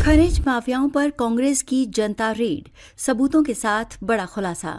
खनिज माफियाओं पर कांग्रेस की जनता रेड, सबूतों के साथ बड़ा खुलासा।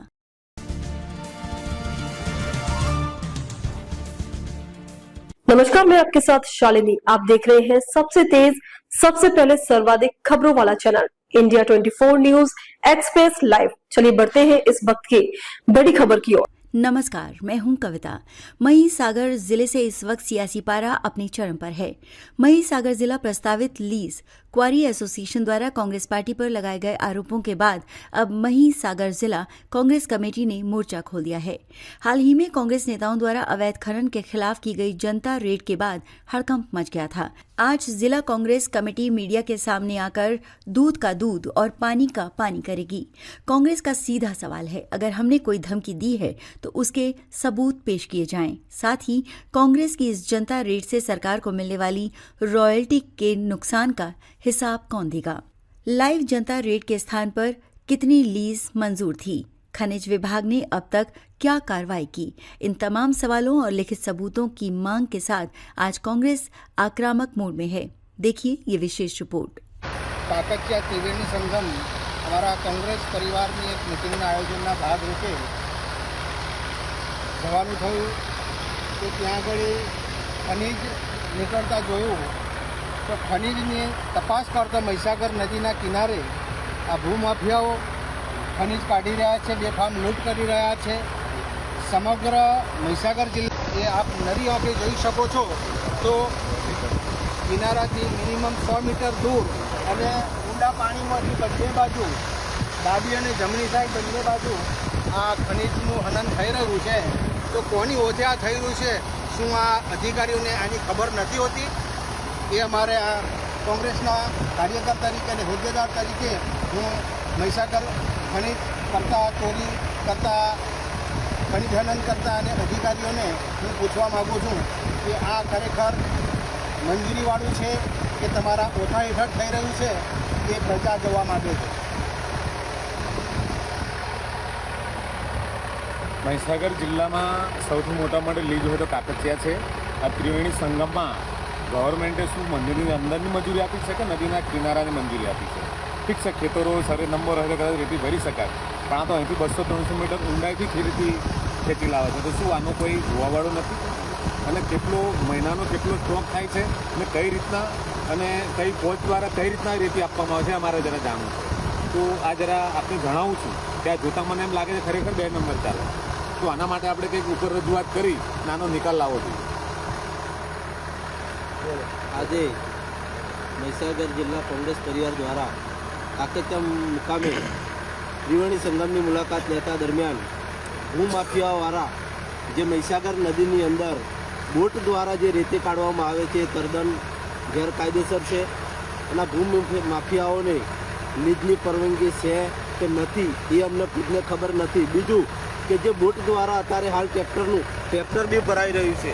नमस्कार, मैं आपके साथ शालिनी। आप देख रहे हैं सबसे तेज, सबसे पहले सर्वाधिक खबरों वाला channel India 24 news express live. चलिए बढ़ते हैं इस वक्त की बड़ी खबर की ओर। नमस्कार, मैं हूं कविता। महिसागर जिले से इस वक्त सियासी पारा अपनी चरम पर है। महिसागर जिला प्रस्तावित लीज क्वारी एसोसिएशन द्वारा कांग्रेस पार्टी पर लगाए गए आरोपों के बाद अब महिसागर जिला कांग्रेस कमेटी ने मोर्चा खोल दिया है। हाल ही में कांग्रेस नेताओं द्वारा अवैध खनन के खिलाफ की गई जनता रेड के बाद हड़कंप मच गया था। आज जिला कांग्रेस कमेटी मीडिया के सामने आकर दूध का दूध और पानी का पानी करेगी। कांग्रेस का सीधा सवाल है, अगर हमने कोई धमकी दी है तो उसके सबूत पेश किए जाएं। साथ ही कांग्रेस की इस जनता रेड से सरकार को मिलने वाली रॉयल्टी के नुकसान का हिसाब कौन देगा? लाइव जनता रेड के स्थान पर कितनी लीज मंजूर थी? खनिज विभाग ने अब तक क्या कार्रवाई की? इन तमाम सवालों और लिखित सबूतों की मांग के साथ आज कांग्रेस आक्रामक मोड में है। देखिए ये विशेष रिपोर्ट। કાકચિયા ત્રિવેણી સંગમ અમારા કોંગ્રેસ પરિવારની એક મિટિંગના આયોજનના ભાગરૂપે જવાનું થયું તો ત્યાં આગળ ખનીજ નીકળતા જોયું તો ખનીજની તપાસ કરતા મહીસાગર નદીના કિનારે આ ભૂમાફિયાઓ ખનીજ કાઢી રહ્યા છે, બેફામ લૂંટ કરી રહ્યા છે। સમગ્ર મહીસાગર જિલ્લા એ આપ નરી આંખે જોઈ શકો છો તો કિનારાથી મિનિમમ 100 મીટર દૂર અને ઊંડા પાણીમાંથી બંને બાજુ ડાબી અને જમણી સાઈડ બંને બાજુ આ ખનીજનું હનન થઈ રહ્યું છે। તો કોની ઓથે આ થઈ રહ્યું છે? શું આ અધિકારીઓને આની ખબર નથી હોતી? એ અમારે આ કોંગ્રેસના કાર્યકર તરીકે અને હોદ્દેદાર તરીકે હું મહીસાગર ખનીજ કરતા, ચોરી કરતા, ખનીજ હનન કરતા અને અધિકારીઓને હું પૂછવા માગું છું કે આ ખરેખર મંજૂરીવાળું છે કે તમારા ઓથા હેઠળ થઈ રહ્યું છે? એ પ્રજા જોવા માગે છે। મહીસાગર જિલ્લામાં સૌથી મોટા મોટી લીજ હોય તો કાકચિયા છે। આ ત્રિવેણી સંગમમાં ગવર્મેન્ટે શું મંજૂરી અંદરની મંજૂરી આપી છે કે નદીના કિનારાની મંજૂરી આપી છે? ઠીક છે, ખેતરો સર્વે નંબર હોય તો કદાચ રેતી ભરી શકાય, પણ આ તો અહીંથી 200-300 મીટર ઊંડાઈથી રેતી ખેંચી લાવે છે। તો શું આનો કોઈ જોવાવાળો નથી? અને કેટલો મહિનાનો કેટલો સ્ટોક થાય છે અને કઈ રીતના અને કઈ પોચ દ્વારા કઈ રીતના રેતી આપવામાં આવે છે અમારે જરા જાણવું છે। તો આ જરા આપને જણાવું છું કે આ જોતાં મને એમ લાગે છે ખરેખર 2 નંબર ચાલે। તો આના માટે આપણે કંઈક ઉપર રજૂઆત કરી નાનો નિકાલ લાવવો જોઈએ। આજે મહીસાગર જિલ્લા કોંગ્રેસ પરિવાર દ્વારા કાકચિયા મુકામે ત્રિવેણી સંગમની મુલાકાત લેતા દરમિયાન ભૂમાફિયાવાળા જે મહીસાગર નદીની અંદર બોટ દ્વારા જે રેતી કાઢવામાં આવે છે તદ્દન ગેરકાયદેસર છે અને ભૂમાફિયાઓને લીજની પરવાનગી છે કે નથી એ અમને ખુદને ખબર નથી। બીજું કે જે બોટ દ્વારા અત્યારે હાલ ટ્રેક્ટર બી ભરાઈ રહ્યું છે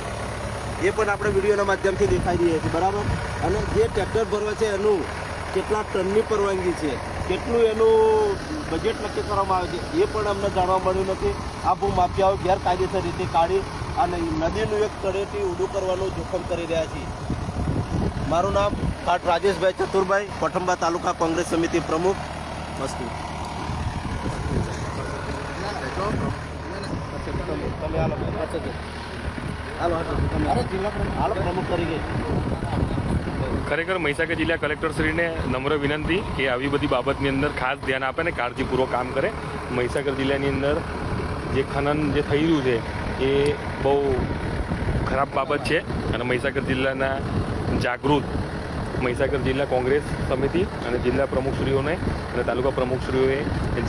એ પણ આપણે વિડીયોના માધ્યમથી દેખાઈ રહ્યા છીએ, બરાબર। અને જે ટ્રેક્ટર ભરવા છે એનું કેટલા ટનની પરવાનગી છે, કેટલું એનું બજેટ નક્કી કરવામાં આવે છે એ પણ અમને જાણવા મળ્યું નથી। આ ભૂમાફિયાઓ ગેરકાયદેસર રીતે કાઢી અને નદીનું એક તળેટી ઊંડું કરવાનું જોખમ કરી રહ્યા છે। મારું નામ કાટ રાજેશભાઈ ચતુરભાઈ, કોઠંબા તાલુકા કોંગ્રેસ સમિતિ પ્રમુખ, મસ્તી। ખરેખર મહીસાગર જિલ્લા કલેક્ટરશ્રીને નમ્ર વિનંતી કે આવી બધી બાબતની અંદર ખાસ ધ્યાન આપે અને કાળજીપૂર્વક કામ કરે। મહીસાગર જિલ્લાની અંદર જે ખનન જે થઈ રહ્યું છે એ બહુ ખરાબ બાબત છે અને મહીસાગર જિલ્લાના જાગૃત મહીસાગર જિલ્લા કોંગ્રેસ સમિતિ અને જિલ્લા પ્રમુખશ્રીઓને અને તાલુકા પ્રમુખશ્રીઓએ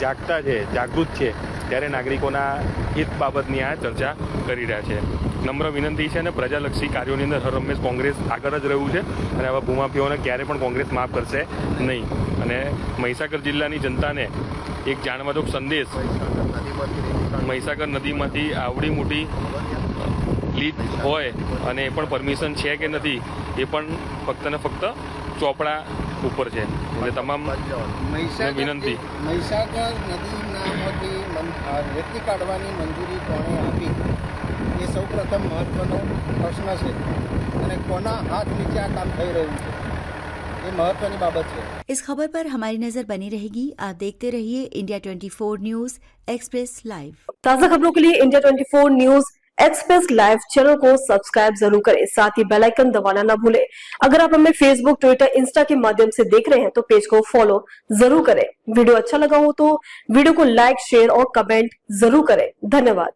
જાગતા છે, જાગૃત છે, ત્યારે નાગરિકોના હિત બાબતની આ ચર્ચા કરી રહ્યા છે। નમ્ર વિનંતી છે અને પ્રજાલક્ષી કાર્યોની અંદર હર હંમેશ કોંગ્રેસ આગળ જ રહ્યું છે અને આવા ભૂમાફિયાઓને ક્યારે પણ કોંગ્રેસ માફ કરશે નહીં। અને મહીસાગર જિલ્લાની જનતાને એક જાણવાજોગ સંદેશ, મહીસાગર નદીમાંથી આવડી મોટી લીજ હોય અને એ પણ પરમિશન છે કે નથી એ પણ ફક્ત ને ફક્ત ચોપડા ઉપર છે। એટલે તમામ વિનંતી, મહીસાગર નદીનામાંથી રેતી કાઢવાની મંજૂરી કોણે આપી એ સૌ પ્રથમ મહત્વનો પ્રશ્ન છે અને કોના હાથ નીચે આ કામ થઈ રહ્યું છે। એ મહત્વની બાબત છે. इस खबर पर हमारी नजर बनी रहेगी। आप देखते रहिए इंडिया 24 न्यूज एक्सप्रेस लाइव। ताजा खबरों के लिए India 24 news express live channel को सब्सक्राइब जरूर करें, साथ ही बेल आइकन दबाना न भूलें। अगर आप हमें फेसबुक, ट्विटर, इंस्टा के माध्यम से देख रहे हैं तो पेज को फॉलो जरूर करें। वीडियो अच्छा लगा हो तो वीडियो को लाइक, शेयर और कमेंट जरूर करें। धन्यवाद।